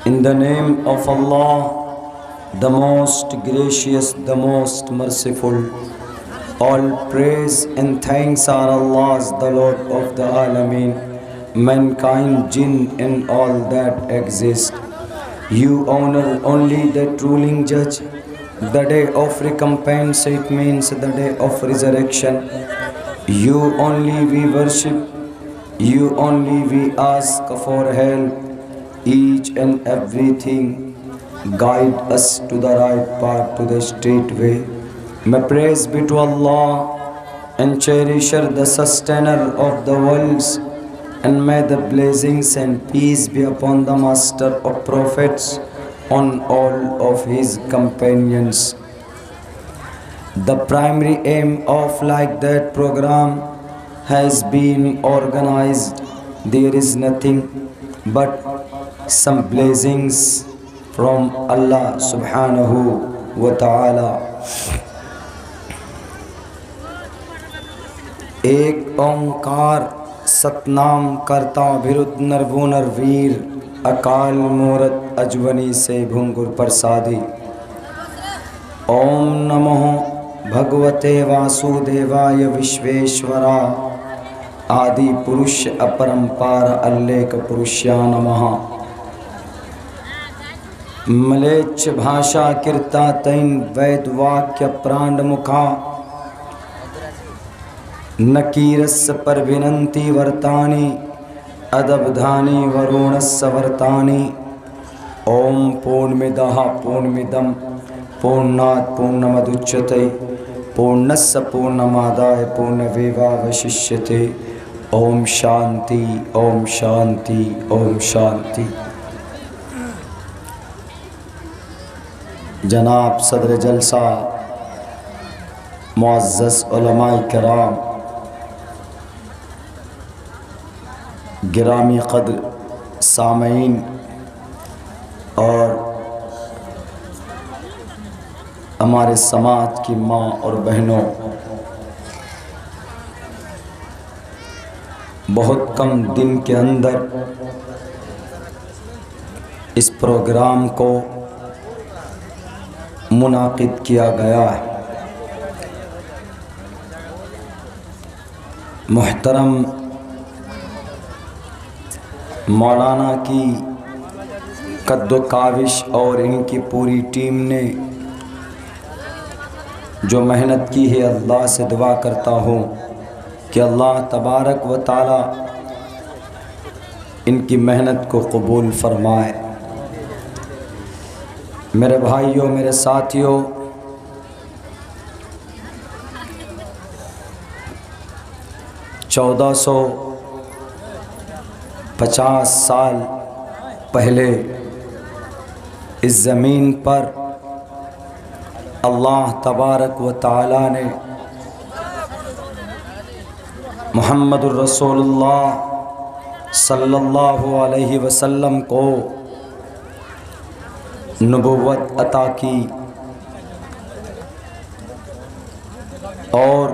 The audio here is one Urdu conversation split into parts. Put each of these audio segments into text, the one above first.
In the name of Allah, the most gracious, the most merciful. All praise and thanks are Allah's, the Lord of the Alameen, mankind, jinn and all that exist. You honor only the ruling judge. The day of recompense, it means the day of resurrection. You only we worship, you only we ask for help. Each and everything guide us to the right path, to the straight way. May praise be to Allah and cherisher, the sustainer of the worlds, and may the blessings and peace be upon the master of prophets, on all of his companions. The primary aim of like that program has been organized. There is nothing but some blessings from Allah subhanahu wa ta'ala. ایک اومکار ستنام کرتا بھرت نرو نرویر اکال مورت اجونی سے بھنگر پرسادی. اوم نمو بھگوتے واسودیوائے وشویشورا آدی پروش اپرمپار الیک پروشیا نمہ. ملیچ بھاشا کرتا تین وید واکیہ پرانڈ مکھا نکیرس پر وننتی ورتانی ادب دھانی ورونس ورتانی. اوم پورنمدہ پورنمدم پورنات پورنمدچتے پورنس پورنمادائے پورنمیواوششیتے. اوم شانتی اوم شانتی اوم شانتی. جناب صدر جلسہ، معزز علماء کرام، گرامی قدر سامعین اور ہمارے سماج کی ماں اور بہنوں، بہت کم دن کے اندر اس پروگرام کو منعقد کیا گیا ہے. محترم مولانا کی قد و کاوش اور ان کی پوری ٹیم نے جو محنت کی ہے، اللہ سے دعا کرتا ہوں کہ اللہ تبارک و تعالی ان کی محنت کو قبول فرمائے. میرے بھائیوں، میرے ساتھیوں، چودہ سو 50 سال پہلے اس زمین پر اللہ تبارک و تعالی نے محمد الرسول اللہ صلی اللہ علیہ وسلم کو نبوت عطا کی اور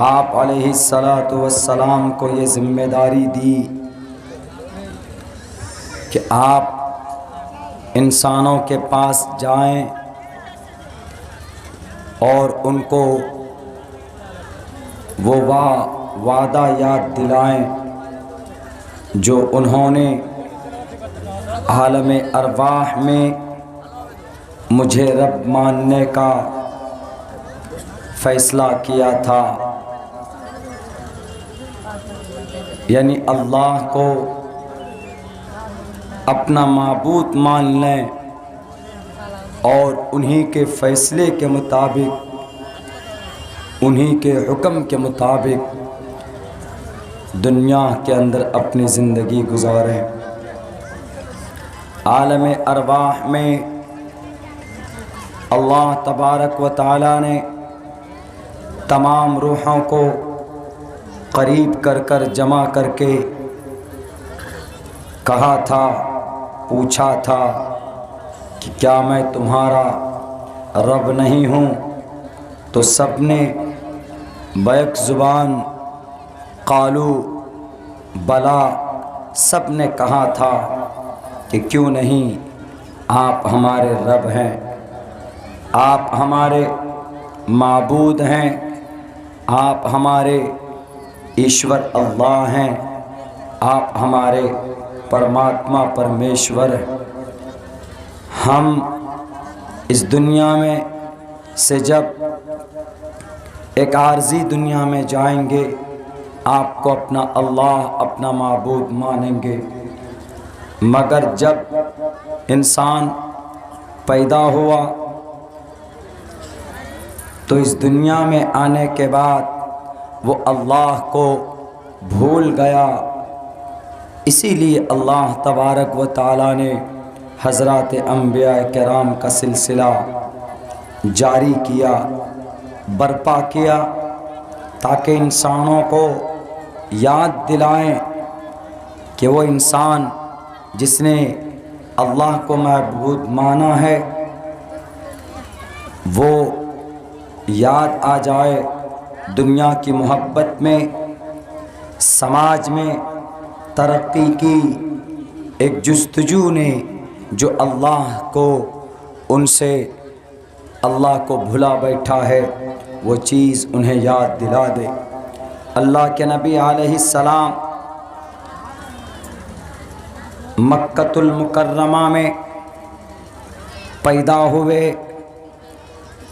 آپ علیہ السلام کو یہ ذمہ داری دی کہ آپ انسانوں کے پاس جائیں اور ان کو وہ وعدہ یاد دلائیں جو انہوں نے عالم ارواح میں مجھے رب ماننے کا فیصلہ کیا تھا. یعنی اللہ کو اپنا معبود مان لیں اور انہی کے فیصلے کے مطابق، انہی کے حکم کے مطابق دنیا کے اندر اپنی زندگی گزاریں. عالم ارواح میں اللہ تبارک و تعالی نے تمام روحوں کو قریب کر کر جمع کر کے کہا تھا، پوچھا تھا کہ کیا میں تمہارا رب نہیں ہوں؟ تو سب نے بیک زبان قالو بلا سب نے کہا تھا کہ کیوں نہیں آپ ہمارے رب ہیں، آپ ہمارے معبود ہیں، آپ ہمارے ایشور اللہ ہیں، آپ ہمارے پرماتما پرمیشور ہیں۔ ہم اس دنیا میں سے جب ایک عارضی دنیا میں جائیں گے، آپ کو اپنا اللہ، اپنا معبود مانیں گے، مگر جب انسان پیدا ہوا تو اس دنیا میں آنے کے بعد وہ اللہ کو بھول گیا۔ اسی لیے اللہ تبارک و تعالیٰ نے حضرات انبیاء کرام کا سلسلہ جاری کیا، برپا کیا، تاکہ انسانوں کو یاد دلائیں کہ وہ انسان جس نے اللہ کو معبود مانا ہے وہ یاد آ جائے دنیا کی محبت میں، سماج میں ترقی کی ایک جستجو نے جو اللہ کو ان سے اللہ کو بھلا بیٹھا ہے وہ چیز انہیں یاد دلا دے۔ اللہ کے نبی علیہ السلام مکۃ المکرمہ میں پیدا ہوئے،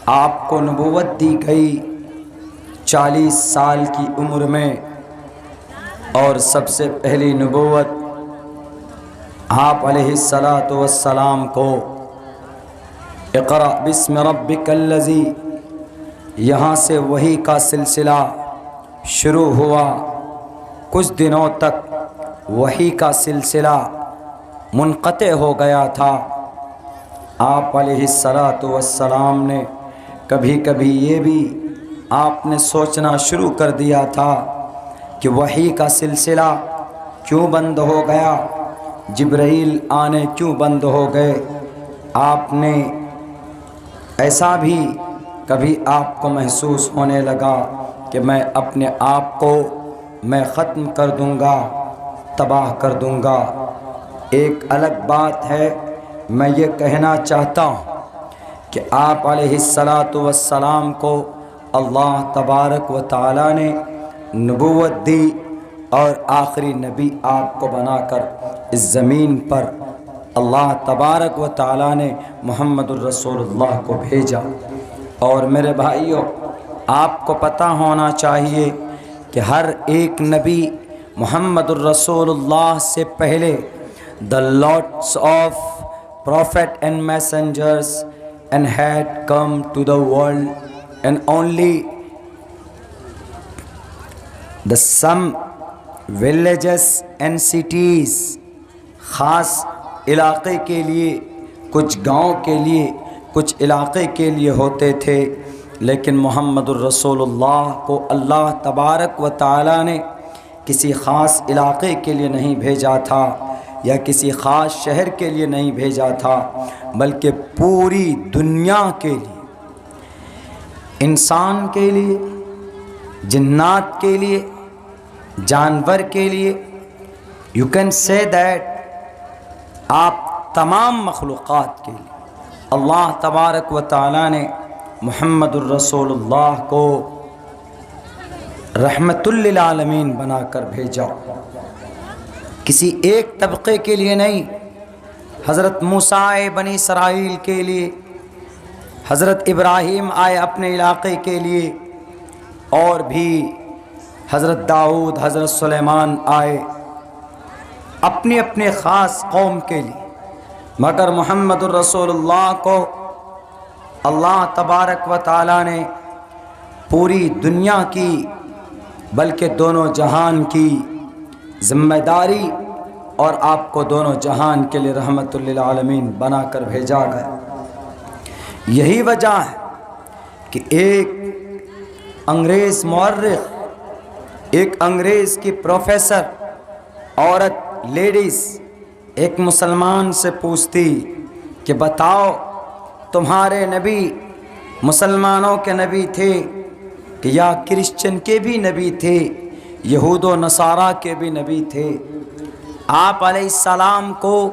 آپ کو نبوت دی گئی 40 سال کی عمر میں، اور سب سے پہلی نبوت آپ علیہ السلام کو اقرأ بسم ربک الذی، یہاں سے وحی کا سلسلہ شروع ہوا۔ کچھ دنوں تک وحی کا سلسلہ منقطع ہو گیا تھا۔ آپ علیہ السلام نے کبھی کبھی یہ بھی آپ نے سوچنا شروع کر دیا تھا کہ وحی کا سلسلہ کیوں بند ہو گیا، جبرائیل آنے کیوں بند ہو گئے۔ آپ نے ایسا بھی کبھی آپ کو محسوس ہونے لگا کہ میں اپنے آپ کو میں ختم کر دوں گا، تباہ کر دوں گا۔ ایک الگ بات ہے، میں یہ کہنا چاہتا ہوں کہ آپ علیہ السلام کو اللہ تبارک و تعالیٰ نے نبوت دی اور آخری نبی آپ کو بنا کر اس زمین پر اللہ تبارک و تعالیٰ نے محمد الرسول اللہ کو بھیجا۔ اور میرے بھائیوں، آپ کو پتہ ہونا چاہیے کہ ہر ایک نبی محمد الرسول اللہ سے پہلے the lots of prophet and messengers and had come to the world and only the some villages and cities، خاص علاقے کے لیے، کچھ گاؤں کے لیے، کچھ علاقے کے لیے ہوتے تھے، لیکن محمد الرسول اللہ کو اللہ تبارک و تعالیٰ نے کسی خاص علاقے کے لیے نہیں بھیجا تھا یا کسی خاص شہر کے لیے نہیں بھیجا تھا، بلکہ پوری دنیا کے لیے، انسان کے لیے، جنات کے لیے، جانور کے لیے، یو کین سے دیٹ، آپ تمام مخلوقات کے لیے اللہ تبارک و تعالیٰ نے محمد الرسول اللہ کو رحمت للعالمین بنا کر بھیجا، کسی ایک طبقے کے لیے نہیں۔ حضرت موسیٰ آئے بنی اسرائیل کے لیے، حضرت ابراہیم آئے اپنے علاقے کے لیے، اور بھی حضرت داؤد، حضرت سلیمان آئے اپنے اپنے خاص قوم کے لیے، مگر محمد الرسول اللہ کو اللہ تبارک و تعالیٰ نے پوری دنیا کی بلکہ دونوں جہان کی ذمہ داری اور آپ کو دونوں جہان کے لیے رحمت للعالمین بنا کر بھیجا گیا۔ یہی وجہ ہے کہ ایک انگریز مورخ، ایک انگریز کی پروفیسر عورت، لیڈیز، ایک مسلمان سے پوچھتی کہ بتاؤ تمہارے نبی مسلمانوں کے نبی تھے کہ یا کرسچن کے بھی نبی تھے، یہود و نصارہ کے بھی نبی تھے؟ آپ علیہ السلام کو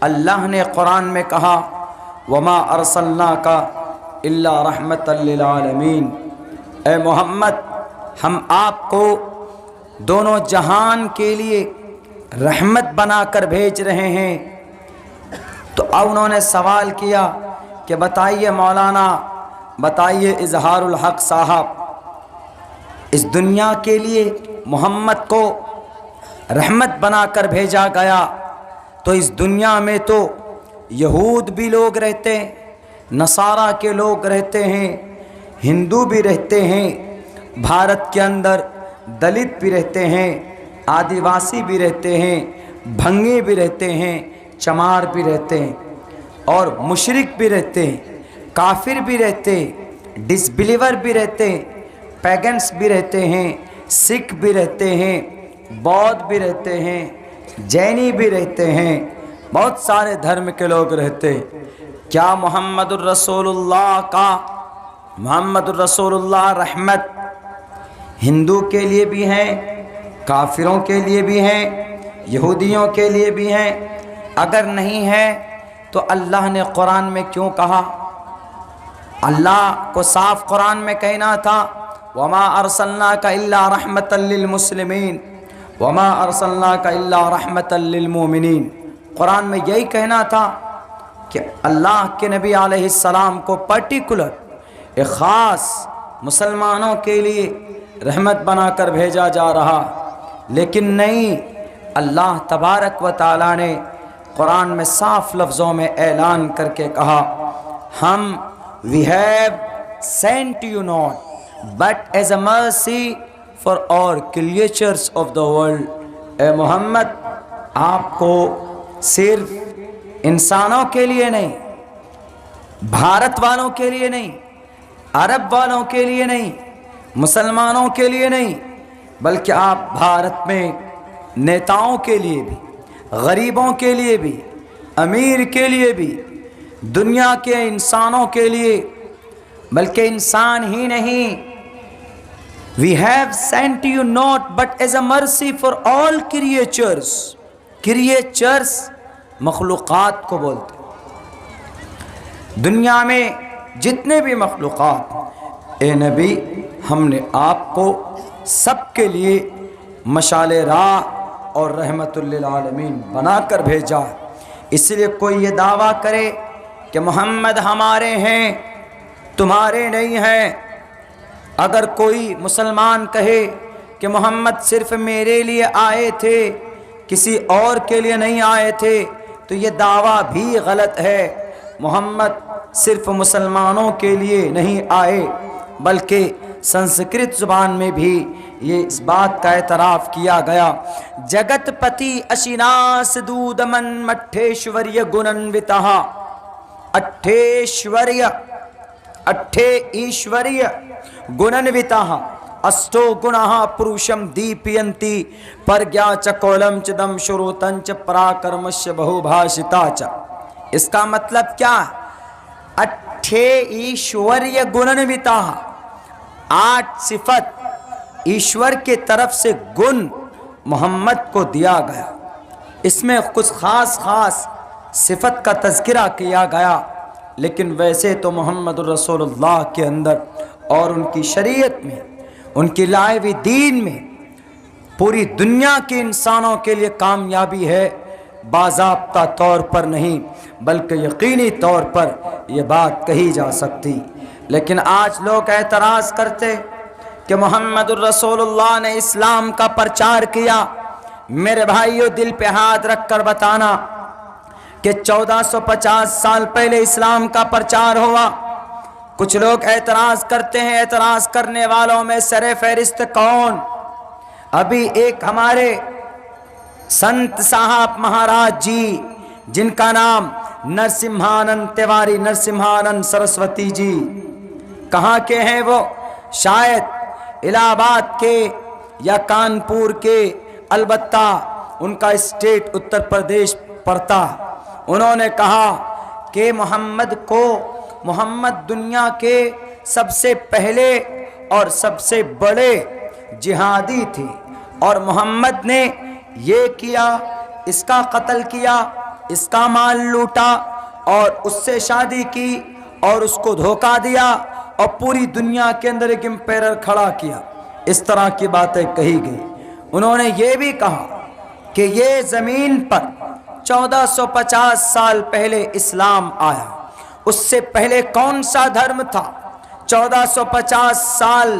اللہ نے قرآن میں کہا وما ارسلناک الا رحمۃ للعالمین، اے محمد ہم آپ کو دونوں جہان کے لیے رحمت بنا کر بھیج رہے ہیں۔ تو اب انہوں نے سوال کیا کہ بتائیے مولانا، بتائیے اظہار الحق صاحب، اس دنیا کے لیے محمد کو رحمت بنا کر بھیجا گیا، تو اس دنیا میں تو یہود بھی لوگ رہتے ہیں، نصارہ کے لوگ رہتے ہیں، ہندو بھی رہتے ہیں، بھارت کے اندر دلت بھی رہتے ہیں، آدیواسی بھی رہتے ہیں، بھنگے بھی رہتے ہیں، چمار بھی رہتے ہیں، اور مشرک بھی رہتے ہیں، کافر بھی رہتے ہیں، ڈس بلیور بھی رہتے ہیں، پیگنس بھی رہتے ہیں، سکھ بھی رہتے ہیں، بودھ بھی رہتے ہیں، جینی بھی رہتے ہیں، بہت سارے دھرم کے لوگ رہتے ہیں۔ کیا محمد الرسول اللہ کا، محمد الرسول اللہ رحمت ہندو کے لیے بھی ہیں، کافروں کے لیے بھی ہیں، یہودیوں کے لیے بھی ہیں؟ اگر نہیں ہے تو اللہ نے قرآن میں کیوں کہا؟ اللہ کو صاف قرآن میں کہنا تھا وما ارسلناک الا رحمۃ للمسلمین وما ارسلناک الا رحمۃ للمؤمنین۔ قرآن میں یہی کہنا تھا کہ اللہ کے نبی علیہ السلام کو پرٹیکولر ایک خاص مسلمانوں کے لیے رحمت بنا کر بھیجا جا رہا، لیکن نہیں، اللہ تبارک و تعالیٰ نے قرآن میں صاف لفظوں میں اعلان کر کے کہا ہم we have sent you not but as a mercy for all creatures of the world۔ اے محمد آپ کو صرف انسانوں کے لیے نہیں، بھارت والوں کے لیے نہیں، عرب والوں کے لیے نہیں، مسلمانوں کے لیے نہیں، بلکہ آپ بھارت میں نیتاؤں کے لیے بھی، غریبوں کے لیے بھی، امیر کے لیے بھی، دنیا کے انسانوں کے لیے، بلکہ انسان ہی نہیں، we have sent you not but as a mercy for all creatures۔ creatures مخلوقات کو بولتے، دنیا میں جتنے بھی مخلوقات، اے نبی ہم نے آپ کو سب کے لیے مشعل راہ اور رحمت للعالمین بنا کر بھیجا۔ اس لیے کوئی یہ دعویٰ کرے کہ محمد ہمارے ہیں تمہارے نہیں ہیں، اگر کوئی مسلمان کہے کہ محمد صرف میرے لیے آئے تھے کسی اور کے لیے نہیں آئے تھے، تو یہ دعویٰ بھی غلط ہے۔ محمد صرف مسلمانوں کے لیے نہیں آئے، بلکہ سنسکرت زبان میں بھی یہ اس بات کا اعتراف کیا گیا، جگت پتی اشیناس دودمن مٹھیشوریہ گننوتہ، اٹھیشوریہ اٹھے ایشوریہ گننوتہ استو گنہ پروشم دیپینتی پرگیا چ کولم چ دم شروتن چ پراکرمش بہو بھاشتا چ۔ اس کا مطلب کیا ہے؟ اٹھے ایشوریہ گننوتہ، 8 صفت ایشور کے طرف سے گن محمد کو دیا گیا، اس میں کچھ خاص صفت کا تذکرہ کیا گیا، لیکن ویسے تو محمد الرسول اللہ کے اندر اور ان کی شریعت میں، ان کی لائے ہوئی دین میں پوری دنیا کے انسانوں کے لیے کامیابی ہے، باضابطہ طور پر نہیں بلکہ یقینی طور پر یہ بات کہی جا سکتی۔ لیکن آج لوگ اعتراض کرتے کہ محمد الرسول اللہ نے اسلام کا پرچار کیا۔ میرے بھائیو دل پہ ہاتھ رکھ کر بتانا کہ 1450 سال پہلے اسلام کا پرچار ہوا۔ کچھ لوگ اعتراض کرتے ہیں، اعتراض کرنے والوں میں سر فہرست کون؟ ابھی ایک ہمارے سنت صاحب مہاراج جی جن کا نام نرسمہانند تیواری، نرسمہانند سرسوتی جی، کہاں کے ہیں وہ؟ شاید الہ آباد کے یا کانپور کے، البتہ ان کا اسٹیٹ اتر پردیش پڑتا۔ انہوں نے کہا کہ محمد دنیا کے سب سے پہلے اور سب سے بڑے جہادی تھے، اور محمد نے یہ کیا اس کا قتل کیا، اس کا مال لوٹا اور اس سے شادی کی اور اس کو دھوکہ دیا اور پوری دنیا کے اندر ایک امپائر کھڑا کیا، اس طرح کی باتیں کہی گئی۔ انہوں نے یہ بھی کہا کہ یہ زمین پر 1450 سال پہلے اسلام آیا، اس سے پہلے کون سا دھرم تھا؟ 1450 سال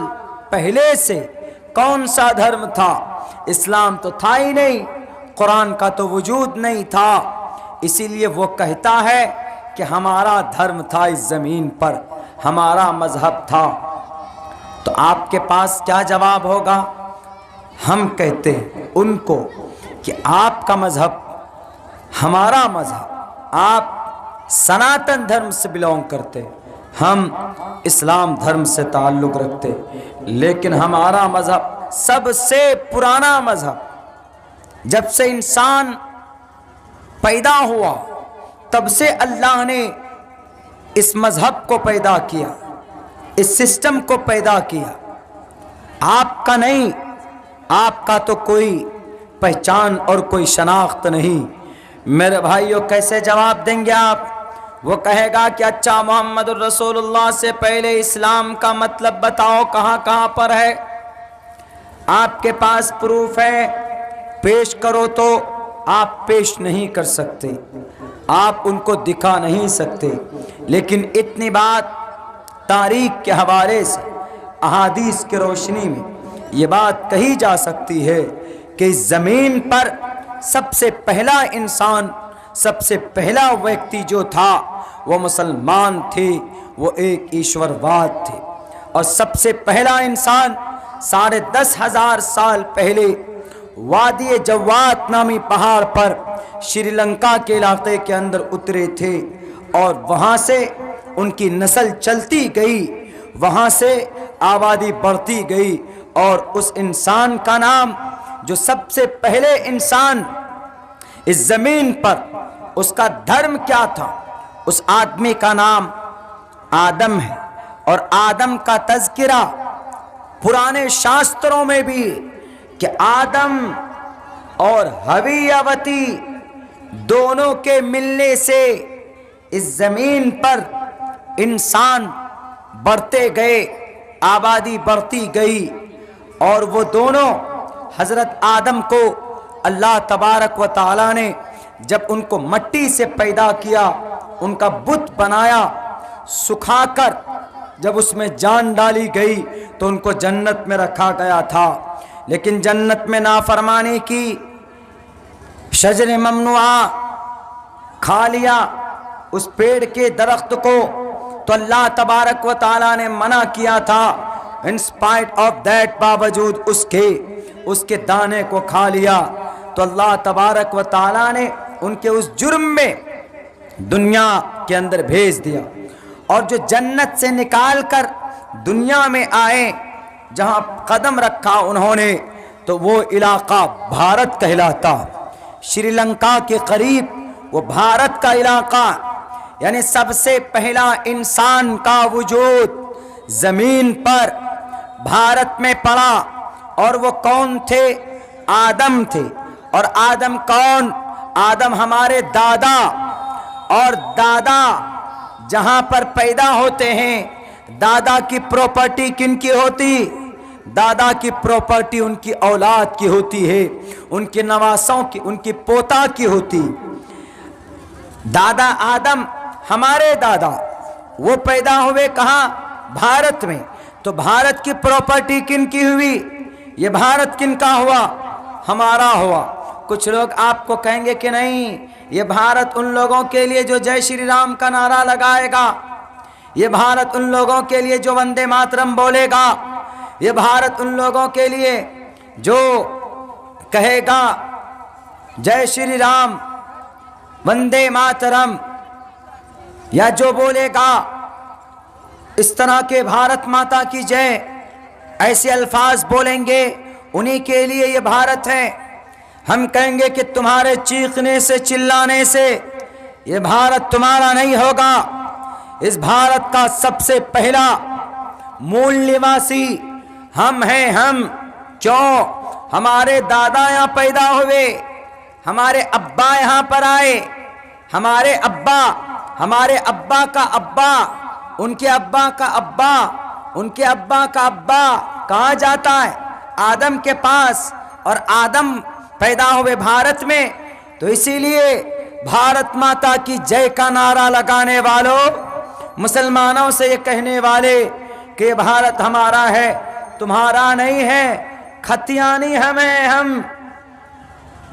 پہلے سے کون سا دھرم تھا؟ اسلام تو تھا ہی نہیں، قرآن کا تو وجود نہیں تھا۔ اسی لیے وہ کہتا ہے کہ ہمارا دھرم تھا اس زمین پر، ہمارا مذہب تھا۔ تو آپ کے پاس کیا جواب ہوگا؟ ہم کہتے ہیں ان کو کہ آپ کا مذہب، ہمارا مذہب، آپ سناتن دھرم سے بلونگ کرتے، ہم اسلام دھرم سے تعلق رکھتے، لیکن ہمارا مذہب سب سے پرانا مذہب، جب سے انسان پیدا ہوا تب سے اللہ نے اس مذہب کو پیدا کیا، اس سسٹم کو پیدا کیا۔ آپ کا نہیں، آپ کا تو کوئی پہچان اور کوئی شناخت نہیں۔ میرے بھائیوں کیسے جواب دیں گے آپ؟ وہ کہے گا کہ اچھا محمد الرسول اللہ سے پہلے اسلام کا مطلب بتاؤ کہاں کہاں پر ہے؟ آپ کے پاس پروف ہے، پیش کرو، تو آپ پیش نہیں کر سکتے، آپ ان کو دکھا نہیں سکتے، لیکن اتنی بات تاریخ کے حوالے سے، احادیث کی روشنی میں یہ بات کہی جا سکتی ہے کہ اس زمین پر سب سے پہلا انسان، سب سے پہلا ویکتی جو تھا وہ مسلمان تھے، وہ ایک ایشور واد تھے، اور سب سے پہلا انسان 10,500 سال پہلے وادی جوات نامی پہاڑ پر شری لنکا کے علاقے کے اندر اترے تھے، اور وہاں سے ان کی نسل چلتی گئی، وہاں سے آبادی بڑھتی گئی، اور اس انسان کا نام، جو سب سے پہلے انسان اس زمین پر، اس کا دھرم کیا تھا؟ اس آدمی کا نام آدم ہے، اور آدم کا تذکرہ پرانے شاستروں میں بھی کہ آدم اور حویوتی دونوں کے ملنے سے اس زمین پر انسان بڑھتے گئے، آبادی بڑھتی گئی، اور وہ دونوں حضرت آدم کو اللہ تبارک و تعالی نے جب ان کو مٹی سے پیدا کیا، ان کا بت بنایا، سکھا کر جب اس میں جان ڈالی گئی تو ان کو جنت میں رکھا گیا تھا، لیکن جنت میں نافرمانی کی، شجر ممنوعہ کھا لیا، اس پیڑ کے درخت کو تو اللہ تبارک و تعالی نے منع کیا تھا، ان اسپائٹ آف دیٹ، باوجود اس کے دانے کو کھا لیا، تو اللہ تبارک و تعالی نے ان کے اس جرم میں دنیا کے اندر بھیج دیا، اور جو جنت سے نکال کر دنیا میں آئے، جہاں قدم رکھا انہوں نے، تو وہ علاقہ بھارت کہلاتا، شری لنکا کے قریب وہ بھارت کا علاقہ، یعنی سب سے پہلا انسان کا وجود زمین پر بھارت میں پڑا، اور وہ کون تھے؟ آدم تھے۔ اور آدم کون؟ آدم ہمارے دادا، اور دادا جہاں پر پیدا ہوتے ہیں، دادا کی پراپرٹی کن کی ہوتی؟ دادا کی پراپرٹی ان کی اولاد کی ہوتی ہے، ان کے نواسوں کی، ان کی پوتا کی ہوتی۔ دادا آدم ہمارے دادا، وہ پیدا ہوئے کہاں؟ بھارت میں، تو بھارت کی پراپرٹی کن کی ہوئی؟ یہ بھارت کن کا ہوا؟ ہمارا ہوا۔ کچھ لوگ آپ کو کہیں گے کہ نہیں، یہ بھارت ان لوگوں کے لیے جو جے شری رام کا نعرہ لگائے گا، یہ بھارت ان لوگوں کے لیے جو وندے ماترم بولے گا، یہ بھارت ان لوگوں کے لیے جو کہے گا جے شری رام، وندے ماترم، یا جو بولے گا اس طرح کے بھارت ماتا کی جے، ایسے الفاظ بولیں گے، انہی کے لیے یہ بھارت ہے۔ ہم کہیں گے کہ تمہارے چیخنے سے، چلانے سے یہ بھارت تمہارا نہیں ہوگا۔ اس بھارت کا سب سے پہلا مول نواسی ہم ہیں۔ ہم کیوں؟ ہمارے دادا یہاں پیدا ہوئے، ہمارے ابا یہاں پر آئے، ہمارے ابا کا ابا، ان کے ابا کا ابا، ان کے ابا کا ابا کہاں جاتا ہے؟ آدم کے پاس، اور آدم پیدا ہوئے بھارت میں۔ تو اسی لیے بھارت ماتا کی جے کا نعرہ لگانے والوں، مسلمانوں سے یہ کہنے والے کہ بھارت ہمارا ہے، تمہارا نہیں ہے، کھتیانی ہم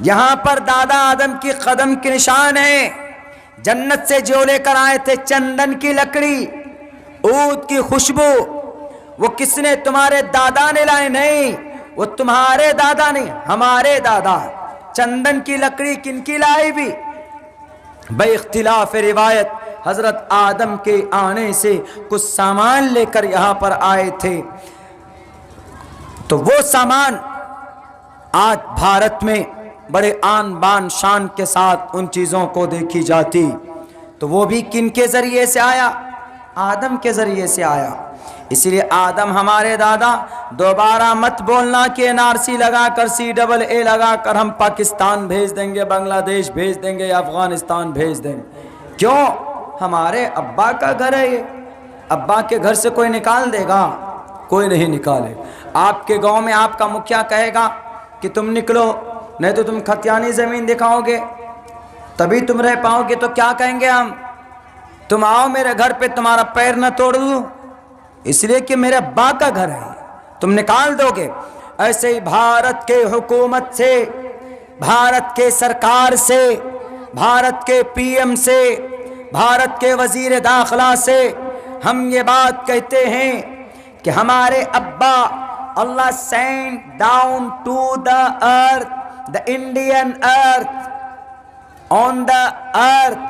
یہاں پر دادا آدم کی قدم کے نشان ہیں۔ جنت سے جو لے کر آئے تھے چندن کی لکڑی، عود کی خوشبو، وہ کس نے؟ تمہارے دادا نے لائے؟ نہیں، وہ تمہارے دادا نہیں، ہمارے دادا۔ چندن کی لکڑی کن کی لائی بھی؟ بے اختلاف روایت حضرت آدم کے آنے سے کچھ سامان لے کر یہاں پر آئے تھے، تو وہ سامان آج بھارت میں بڑے آن بان شان کے ساتھ ان چیزوں کو دیکھی جاتی، تو وہ بھی کن کے ذریعے سے آیا؟ آدم کے ذریعے سے آیا۔ اسی لیے آدم ہمارے دادا، دوبارہ مت بولنا کہ NRC لگا کر CAA لگا کر ہم پاکستان بھیج دیں گے، بنگلہ دیش بھیج دیں گے یا افغانستان بھیج دیں گے۔ کیوں؟ ہمارے ابا کا گھر ہے یہ، ابا کے گھر سے کوئی نکال دے گا؟ کوئی نہیں نکالے۔ آپ کے گاؤں میں آپ کا مکھیا کہے گا کہ تم نکلو، نہیں تو تم کھتیانی زمین دکھاؤ گے تبھی تم رہ پاؤ گے، تو کیا کہیں گے ہم؟ تم آؤ میرے گھر پہ، تمہارا پیر نہ توڑ دوں، اس لیے کہ میرے ابا کا گھر ہے، تم نکال دو گے۔ ایسے ہی بھارت کے حکومت سے، بھارت کے سرکار سے، بھارت کے PM سے، بھارت کے وزیر داخلہ سے ہم یہ بات کہتے ہیں کہ ہمارے ابا اللہ sent down to the earth, the Indian earth, on the earth,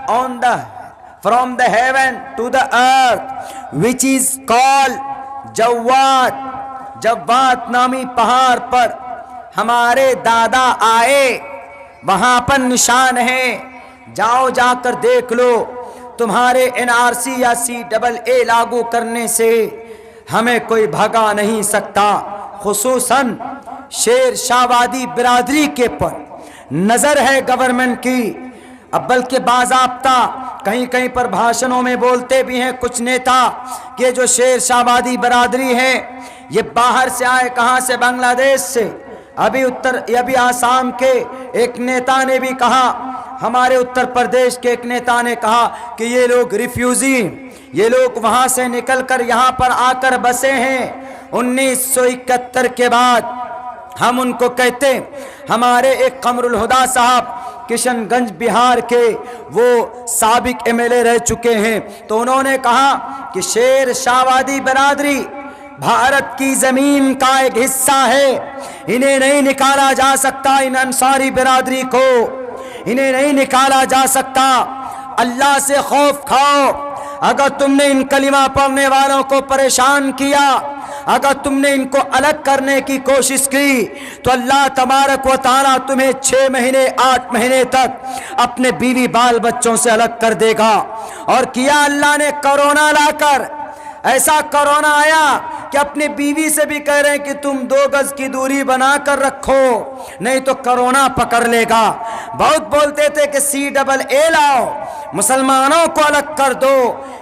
from the heaven to the earth, which is called جوات نامی پہاڑ پر ہمارے دادا آئے، وہاں پر نشان ہے، جاؤ جا کر دیکھ لو۔ تمہارے NRC یا CAA لاگو کرنے سے ہمیں کوئی بھگا نہیں سکتا، خصوصاً شیر شاہ وادی برادری کے پر نظر ہے گورنمنٹ کی۔ اب بلکہ باضابطہ کہیں کہیں پر بھاشنوں میں بولتے بھی ہیں کچھ نیتا کہ جو شیر شاہ وادی برادری ہے یہ باہر سے آئے، کہاں سے؟ بنگلہ دیش سے۔ ابھی آسام کے ایک نیتا نے بھی کہا، ہمارے اتر پردیش کے ایک نیتا نے کہا کہ یہ لوگ ریفیوجی، یہ لوگ وہاں سے نکل کر یہاں پر آ کر بسے ہیں 1971 کے بعد۔ ہم ان کو کہتے، ہمارے ایک قمر الہدا صاحب کشن گنج بہار کے وہ سابق MLA رہ چکے ہیں، تو انہوں نے کہا کہ شیر شاہ وادی برادری بھارت کی زمین کا ایک حصہ ہے، انہیں نہیں نکالا جا سکتا، ان انصاری برادری کو انہیں نہیں نکالا جا سکتا۔ اللہ سے خوف کھاؤ، اگر تم نے ان کلمہ پڑھنے والوں کو پریشان کیا، اگر تم نے ان کو الگ کرنے کی کوشش کی، تو اللہ تبارک و تعالیٰ تمہیں 6 مہینے 8 مہینے تک اپنے بیوی بال بچوں سے الگ کر دے گا۔ اور کیا اللہ نے کرونا لا کر، ایسا کرونا آیا کہ اپنی بیوی سے بھی کہہ رہے ہیں کہ تم 2 گز کی دوری بنا کر رکھو، نہیں تو کرونا پکڑ لے گا۔ بہت بولتے تھے کہ CAA لاؤ، مسلمانوں کو الگ کر دو،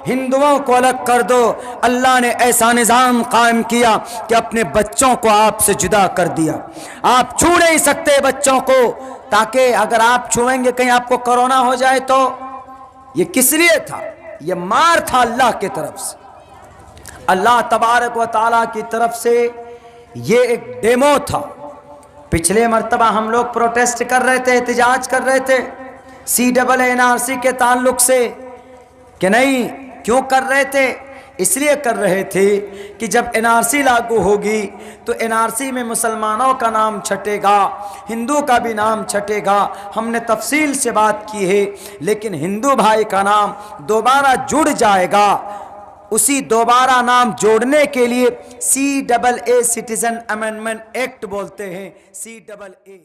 ہندوؤں کو الگ کر دو۔ اللہ نے ایسا نظام قائم کیا کہ اپنے بچوں کو آپ سے جدا کر دیا، آپ چھو نہیں سکتے بچوں کو، تاکہ اگر آپ چھوئیں گے کہیں آپ کو کرونا ہو جائے تو۔ یہ کس لیے تھا؟ یہ مار تھا اللہ کی طرف سے، اللہ تبارک و تعالیٰ کی طرف سے یہ ایک ڈیمو تھا۔ پچھلے مرتبہ ہم لوگ پروٹیسٹ کر رہے تھے، احتجاج کر رہے تھے CAA NRC کے تعلق سے، کہ نہیں کیوں کر رہے تھے؟ اس لیے کر رہے تھے کہ جب NRC لاگو ہوگی تو NRC میں مسلمانوں کا نام چھٹے گا، ہندو کا بھی نام چھٹے گا۔ ہم نے تفصیل سے بات کی ہے، لیکن ہندو بھائی کا نام دوبارہ جڑ جائے گا۔ اسی دوبارہ نام جوڑنے کے لیے CAA سٹیزن امینڈمنٹ ایکٹ بولتے ہیں، CAA۔